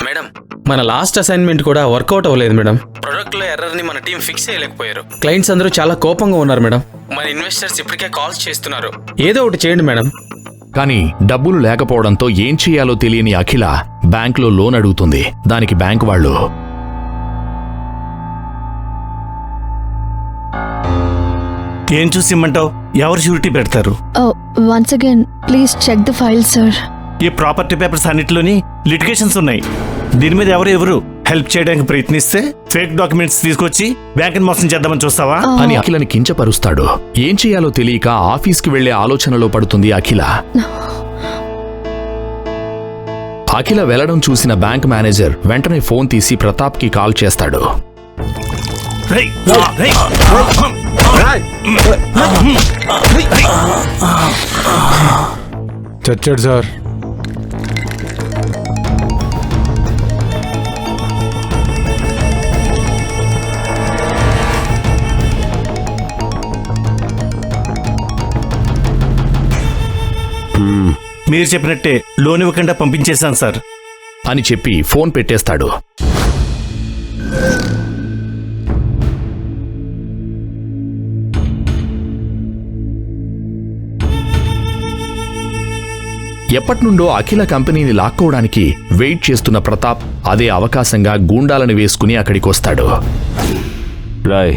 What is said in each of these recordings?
Madam, మన last assignment కూడా work out అవ్వలేదు మేడం. ప్రొడక్ట్లో ఎర్రర్ని మన టీం ఫిక్స్ చేయలేకపోయారు. క్లయింట్స్ అందరూ చాలా కోపంగా ఉన్నారు మేడం. మన ఇన్వెస్టర్స్ ఇప్పటికే కాల్స్ చేస్తున్నారు. ఏదో ఒకటి చేయండి మేడం. కానీ డబ్బులు లేకపోవడంతో ఏం చేయాలో తెలియని అఖిల బ్యాంకులో లోన్ అడుగుతుంది. దానికి బ్యాంకు వాళ్ళు, ఏం చూసి ఇమ్మంటావు? ఎవరు షూరిటీ పెడతారు? Once again please check the file sir. ఈ ప్రాపర్టీ పేపర్స్ అన్నిటిలోని లిటిగేషన్స్ ఉన్నాయి. దీని మీద ఎవరు హెల్ప్ చేయడానికి ప్రయత్నిస్తే ఫేక్ డాక్యుమెంట్స్ తీసుకొచ్చి బ్యాంకుని మోసం చేద్దామని చూస్తావా అని అఖిలని కించపరుస్తాడు. ఏం చేయాలో తెలియక ఆఫీస్కి వెళ్లే ఆలోచనలో పడుతుంది అఖిల. అఖిల వెళ్లడం చూసిన బ్యాంక్ మేనేజర్ వెంటనే ఫోన్ తీసి ప్రతాప్కి కాల్ చేస్తాడు. చచ్చాడు సార్. మీరు చెప్పినట్టే లోన్ ఇవ్వకుండా పంపించేశాను సార్ అని చెప్పి ఫోన్ పెట్టేస్తాడు. ఎప్పటినుండో అఖిల కంపెనీని లాక్కోవడానికి వెయిట్ చేస్తున్న ప్రతాప్ అదే అవకాశంగా గూండాలను వేసుకుని అక్కడికొస్తాడు. రాయ్,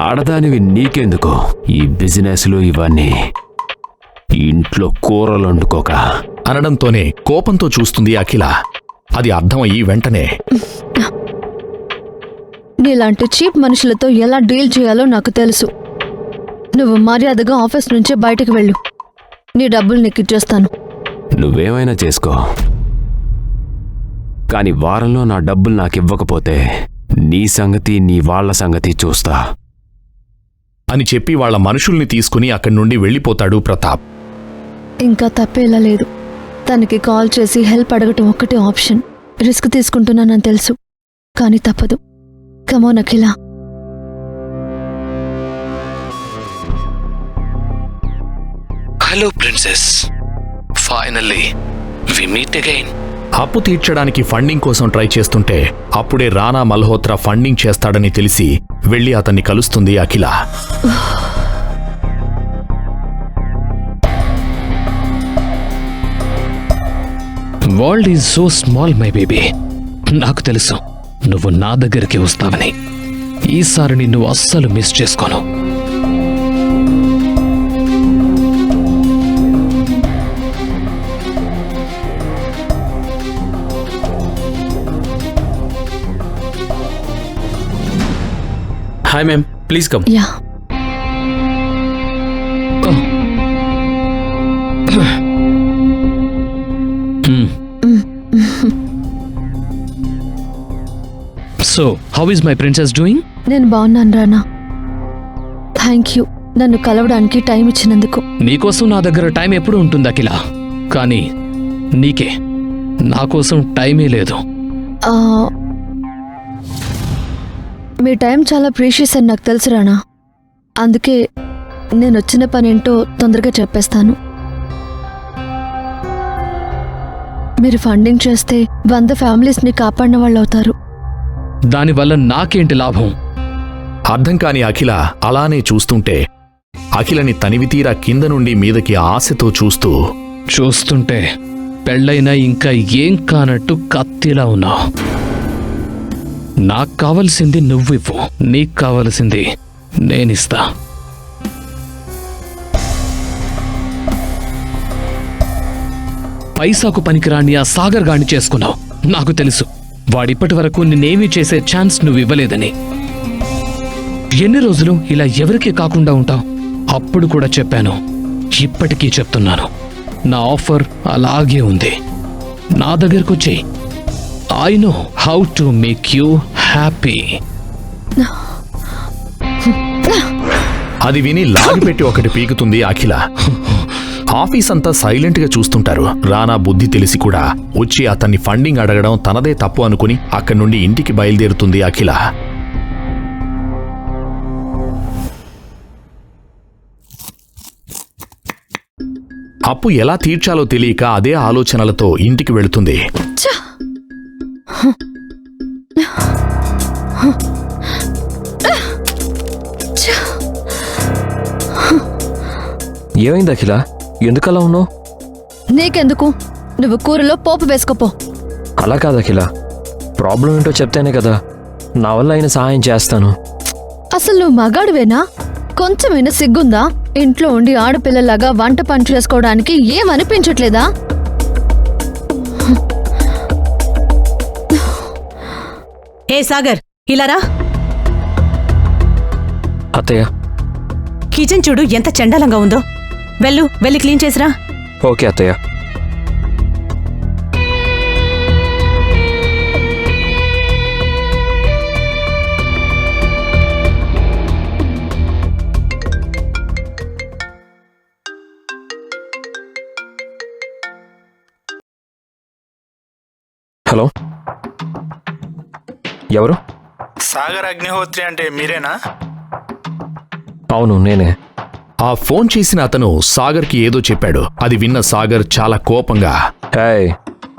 ఆడదానివి నీకెందుకో ఈ బిజినెస్లు ఇవన్నీ, ఇంట్లో కూరలు వండుకోక అనడంతోనే కోపంతో చూస్తుంది అఖిల. అది అర్థమయ్యి వెంటనే, నీలాంటి చీప్ మనుషులతో ఎలా డీల్ చేయాలో నాకు తెలుసు. నువ్వు మర్యాదగా ఆఫీస్ నుంచే బయటకు వెళ్ళు. నీ డబ్బులు నీకు ఇచ్చేస్తాను. నువ్వేమైనా చేసుకో, కానీ వారంలో నా డబ్బులు నాకివ్వకపోతే నీ సంగతి నీ వాళ్ల సంగతి చూస్తా అని చెప్పి వాళ్ల మనుషుల్ని తీసుకుని అక్కడి నుండి వెళ్ళిపోతాడు ప్రతాప్. ఇంకా తప్పేలా లేదు. తనకి కాల్ చేసి హెల్ప్ అడగటం ఒక్కటే ఆప్షన్. రిస్క్ తీసుకుంటున్నానని తెలుసు, కానీ తప్పదు. Come on Akhila. Hello princess, finally we meet again. అప్పు తీర్చడానికి ఫండింగ్ కోసం ట్రై చేస్తుంటే అప్పుడే రానా మల్హోత్రా ఫండింగ్ చేస్తాడని తెలిసి వెళ్లి అతన్ని కలుస్తుంది Akhila. World is so small my baby. నాకు తెలుసు నువ్వు నా దగ్గరికి వస్తావని. ఈసారి నిన్ను అస్సలు మిస్ చేసుకోను. Hi ma'am, please come. Yeah. So how is my princess doing? నేను బాగున్నాను రానా. థ్యాంక్ యూ నన్ను కలవడానికి టైం ఇచ్చినందుకు. నీకోసం నా దగ్గర టైం ఎప్పుడు ఉంటుంది అఖిల, కానీ నీకే నా కోసం టైమే లేదు. మీ టైం చాలా ప్రీషియస్ అని నాకు తెలుసు రానా. అందుకే నేను వచ్చిన పనేంటో తొందరగా చెప్పేస్తాను. మీరు ఫండింగ్ చేస్తే 100 ఫ్యామిలీస్ని కాపాడిన వాళ్ళు అవుతారు. దానివల్ల నాకేంటి లాభం? అర్థం కాని అఖిల అలానే చూస్తుంటే అఖిలని తనివితీరా కింద నుండి మీదకి ఆశతో చూస్తుంటే పెళ్ళైనా ఇంకా ఏం కానట్టు కత్తిలా ఉన్నావు. నాకు కావలసింది నువ్వివ్వు, నీకు కావలసింది నేనిస్తా. పైసాకు పనికిరాని ఆ సాగర్ గాడిని చేసుకున్నావు. నాకు తెలుసు వాడిప్పటి వరకు నిన్నేమీ చేసే ఛాన్స్ నువ్వు ఇవ్వలేదని. ఎన్ని రోజులు ఇలా ఎవరికీ కాకుండా ఉంటావు? అప్పుడు కూడా చెప్పాను, ఇప్పటికీ చెప్తున్నాను, నా ఆఫర్ అలాగే ఉంది. నా దగ్గరకు వచ్చి I know how to make you happy. అది విని లాగిపెట్టి ఒకటి పీకుతుంది అఖిల. ఆఫీస్ అంతా సైలెంట్ గా చూస్తుంటారు. రానా బుద్ధి తెలిసి కూడా వచ్చి అతన్ని ఫండింగ్ అడగడం తనదే తప్పు అనుకుని అక్కడి నుండి ఇంటికి బయలుదేరుతుంది అఖిల. అప్పు ఎలా తీర్చాలో తెలియక అదే ఆలోచనలతో ఇంటికి వెళుతుంది. ఏమైంది అఖిల, ఎందుకలా ఉన్నావు? నీకెందుకు? నువ్వు కూరలో పోపు వేసుకోపో. అలా కాదు అఖిల, ప్రాబ్లం ఏంటో చెప్తేనే కదా నా వల్ల అయిన సహాయం చేస్తాను. అసలు నువ్వు మగాడివేనా? కొంచెమైనా సిగ్గుందా? ఇంట్లో ఉండి ఆడపిల్లలాగా వంట పని చేసుకోవడానికి ఏమనిపించట్లేదా? ఏ సాగర్, ఇలారా. అత్తయ్య. కిచెన్ చూడు ఎంత చండాలంగా ఉందో. వెళ్ళి క్లీన్ చేసిరా. ఓకే అత్తయ్య. హలో, ఎవరు? సాగర్ అగ్నిహోత్రి అంటే మీరేనా? అవును, నేనే. ఆ ఫోన్ చేసిన అతను సాగర్కి ఏదో చెప్పాడు. అది విన్న సాగర్ చాలా కోపంగా, ఏయ్,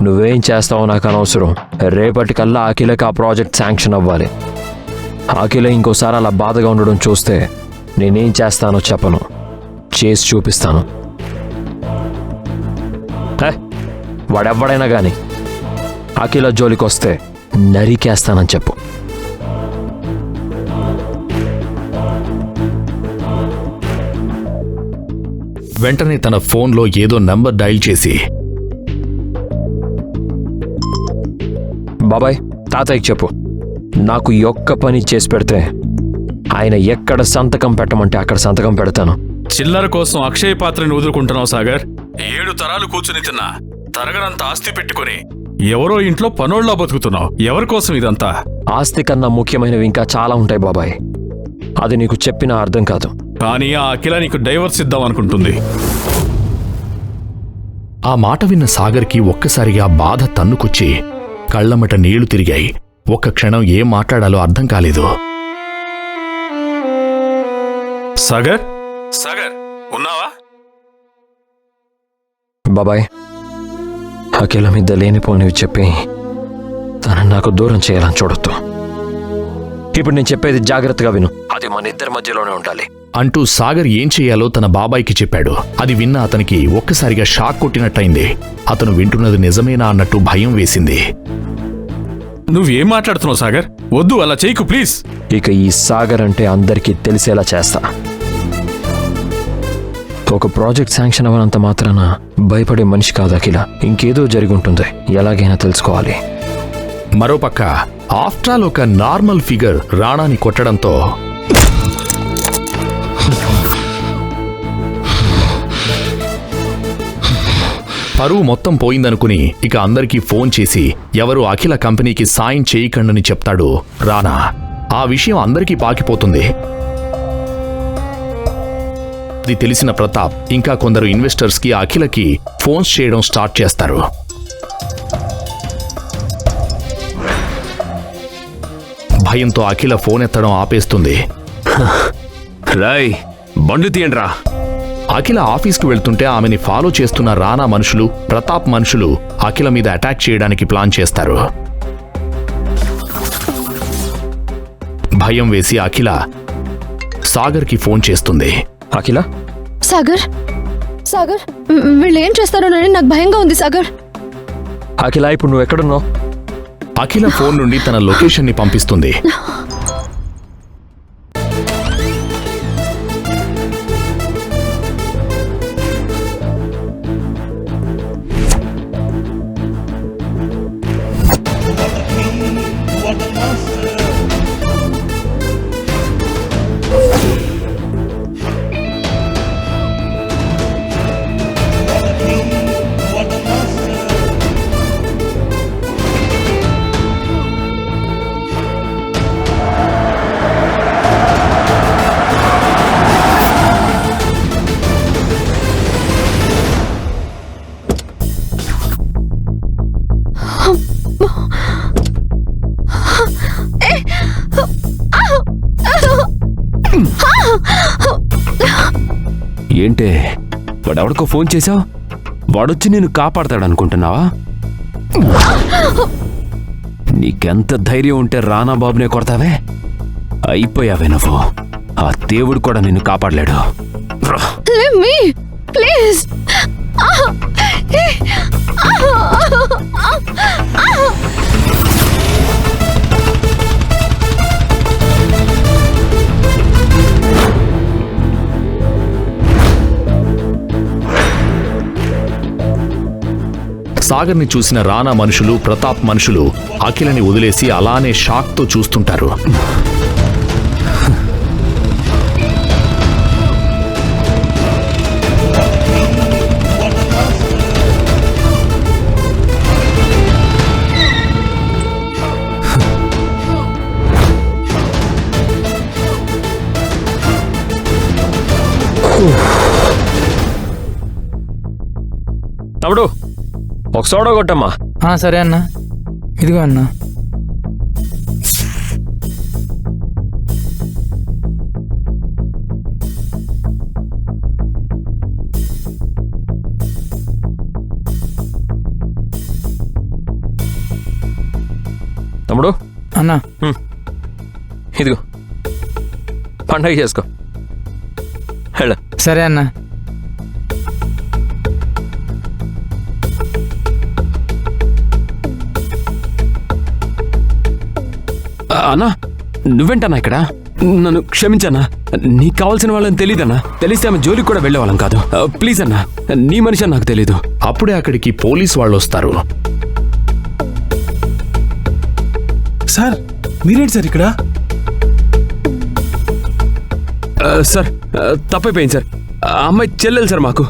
నువ్వేం చేస్తావో నాకు అనవసరం. రేపటికల్లా అఖిలకి ఆ ప్రాజెక్ట్ శాంక్షన్ అవ్వాలి. అఖిల ఇంకోసారి అలా బాధగా ఉండడం చూస్తే నేనేం చేస్తానో చెప్పను, చేసి చూపిస్తాను. వాడెవ్వడైనా గాని అఖిల జోలికొస్తే నరికేస్తానని చెప్పు. వెంటనే తన ఫోన్లో ఏదో నంబర్ డైల్ చేసి, బాబాయ్, తాతయ్యకి చెప్పు, నాకు ఈ ఒక్క పని చేసి పెడితే ఆయన ఎక్కడ సంతకం పెట్టమంటే అక్కడ సంతకం పెడతాను. చిల్లర కోసం అక్షయ పాత్రని వదులుకుంటున్నావు సాగర్. 7 తరాలు కూర్చుని తిన్నా తరగనంత ఆస్తి పెట్టుకుని ఎవరో ఇంట్లో పనోళ్ళ బతుకుతున్నావు. ఎవరి కోసం ఇదంతా? ఆస్తి కన్నా ముఖ్యమైనవి ఇంకా చాలా ఉంటాయి బాబాయ్. అది నీకు చెప్పినా అర్థం కాదు. కానీ ఆ అఖిల నీకు డైవర్స్ ఇద్దాం అనుకుంటుంది. ఆ మాట విన్న సాగర్కి ఒక్కసారిగా బాధ తన్నుకొచ్చి కళ్లమట నీళ్లు తిరిగాయి. ఒక్క క్షణం ఏం మాట్లాడాలో అర్థం కాలేదు. సాగర్, సాగర్, ఉన్నావా? బాబాయ్, అఖిల మీద లేనిపోనివి చెప్పి తనని నాకు దూరం చేయాలని చూడొద్దు. ఇప్పుడు నేను చెప్పేది జాగ్రత్తగా విను. అది మన ఇద్దరి మధ్యలోనే ఉండాలి అంటూ సాగర్ ఏం చేయాలో తన బాబాయికి చెప్పాడు. అది విన్న అతనికి ఒక్కసారిగా షాక్ కొట్టినట్టయింది. అతను వింటున్నది నిజమేనా అన్నట్టు భయం వేసింది. నువ్వేం మాట్లాడుతున్నావు సాగర్? వద్దు, అలా చేయకు ప్లీజ్. ఇక ఈ సాగర్ అంటే అందరికీ తెలిసేలా చేస్తా. ఒక ప్రాజెక్ట్ శాంక్షన్ అవ్వనంత మాత్రాన భయపడే మనిషి కాదు అఖిల. ఇంకేదో జరిగి ఉంటుంది, ఎలాగైనా తెలుసుకోవాలి. మరోపక్క ఆఫ్టరాల్ ఒక నార్మల్ ఫిగర్ రాణాని కొట్టడంతో పరువు మొత్తం పోయిందనుకుని ఇక అందరికీ ఫోన్ చేసి ఎవరు అఖిల కంపెనీకి సాయం చేయకండని చెప్తాడు రాణా. ఆ విషయం అందరికీ పాకిపోతుంది. అది తెలిసిన ప్రతాప్ ఇంకా కొందరు ఇన్వెస్టర్స్కి అఖిలకి ఫోన్స్ చేయడం స్టార్ట్ చేస్తారు. భయంతో అఖిల ఫోన్ ఎత్తడం ఆపేస్తుంది. రాయ్, బండు తీయండిరా. అఖిల ఆఫీస్కి వెళ్తుంటే ఆమెని ఫాలో చేస్తున్న రానా మనుషులు, ప్రతాప్ మనుషులు అఖిల మీద అటాక్ చేయడానికి ప్లాన్ చేస్తారు. భయం వేసి అఖిల సాగర్కి ఫోన్ చేస్తుంది. అఖిల, సాగర్, సాగర్, వీళ్ళు ఏం చేస్తారోనని నాకు భయంగా ఉంది సాగర్. అఖిల, ఇప్పుడు నువ్వు ఎక్కడున్నావు? అఖిల ఫోన్ నుండి తన లొకేషన్ని పంపిస్తుంది. ఏంటే, వాడెవడికో ఫోన్ చేశావు? వాడొచ్చి నేను కాపాడతాడనుకుంటున్నావా? నీకెంత ధైర్యం ఉంటే రానా బాబునే కొడతావే? అయిపోయావే నువ్వు. ఆ దేవుడు కూడా నిన్ను కాపాడలేడు. Leave me, please. సాగర్ని చూసిన రానా మనుషులు, ప్రతాప్ మనుషులు అఖిలని వదిలేసి అలానే షాక్తో చూస్తుంటారు. తమ్ముడు ఒక సోడా కొట్టమ్మా. సరే అన్నా, ఇదిగో అన్నా. తమ్ముడు అన్నా, ఇదిగో పండగ చేసుకో. హలో. సరే అన్నా. అన్నా, నువ్వేంటన్నా ఇక్కడ? నన్ను క్షమించన్నా. నీకు కావాల్సిన వాళ్ళని తెలీదన్నా. తెలిస్తే ఆమె జోలికి కూడా వెళ్ళేవాళ్ళం కాదు. ప్లీజ్ అన్నా, నీ మనిషి నాకు తెలీదు. అప్పుడే అక్కడికి పోలీస్ వాళ్ళు వస్తారు. సార్ మీరేంటి సార్ ఇక్కడ? సార్ తప్పైపోయింది సార్. ఆ అమ్మాయి చెల్లెలు సార్ మాకు.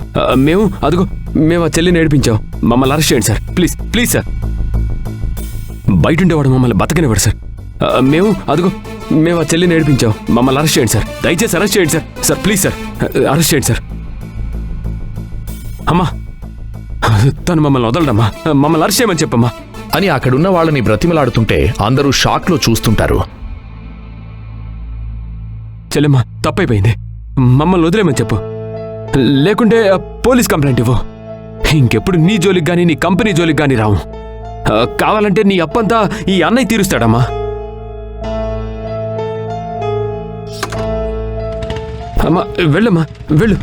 మేము ఆ చెల్లిని ఏడిపించాం. మమ్మల్ని అరెస్ట్ చేయండి సార్. Please please sir. బయట ఉండేవాడు మమ్మల్ని బతకనివాడు సార్. మేము ఆ చెల్లిని ఏడిపించాం. మమ్మల్ని అరెస్ట్ చేయండి సార్. దయచేసి అరెస్ట్ చేయండి sir. Sir please sir, arrest చేయండి సార్. అమ్మా, తను మమ్మల్ని వదలడమ్మా. మమ్మల్ని అరెస్ట్ చేయమని చెప్పమ్మా అని అక్కడున్న వాళ్ళని బ్రతిమలాడుతుంటే అందరూ షాక్లో చూస్తుంటారు. చెల్లెమ్మా, తప్పైపోయింది. మమ్మల్ని వదిలేమని చెప్పు. లేకుంటే పోలీస్ కంప్లైంట్ ఇవ్వు. ఇంకెప్పుడు నీ జోలికి గానీ నీ కంపెనీ జోలికి గానీ రావు. కావాలంటే నీ అప్పంతా ఈ అన్నయ్య తీరుస్తాడమ్మా. అమ్మా వెళ్ళమ్మా, వెళ్ళు.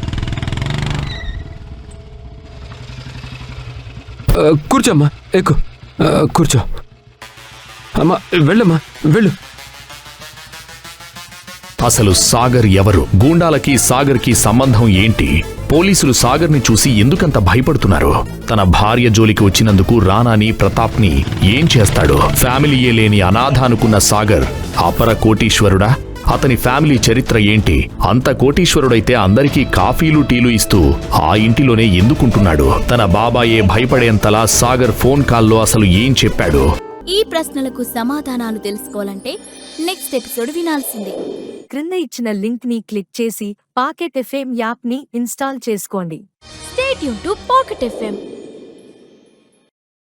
కూర్చోమ్మా, ఎక్కు. కూర్చో. అమ్మా వెళ్ళమ్మా, వెళ్ళు. అసలు సాగర్ ఎవరు? గూండాలకి సాగర్కి సంబంధం ఏంటి? పోలీసులు సాగర్ని చూసి ఎందుకంత భయపడుతున్నారు? తన భార్య జోలికి వచ్చినందుకు రానాని, ప్రతాప్ని ఏం చేస్తాడు? ఫ్యామిలీయే లేని అనాథ అనుకున్న సాగర్ అపర కోటీశ్వరుడా? అతని ఫ్యామిలీ చరిత్ర ఏంటి? అంత కోటీశ్వరుడైతే అందరికీ కాఫీలు టీలు ఇస్తూ ఆ ఇంటిలోనే ఎందుకుంటున్నాడు? తన బాబాయే భయపడేంతలా సాగర్ ఫోన్ కాల్లో అసలు ఏం చెప్పాడు? ఈ ప్రశ్నలకు సమాధానాలు తెలుసుకోవాలంటే నెక్స్ట్ ఎపిసోడ్ వినాల్సిందే. క్రింద ఇచ్చిన లింక్ ని క్లిక్ చేసి పాకెట్ ఎఫ్ఎం యాప్ ని ఇన్స్టాల్ చేసుకోండి. Stay tune to pocket FM.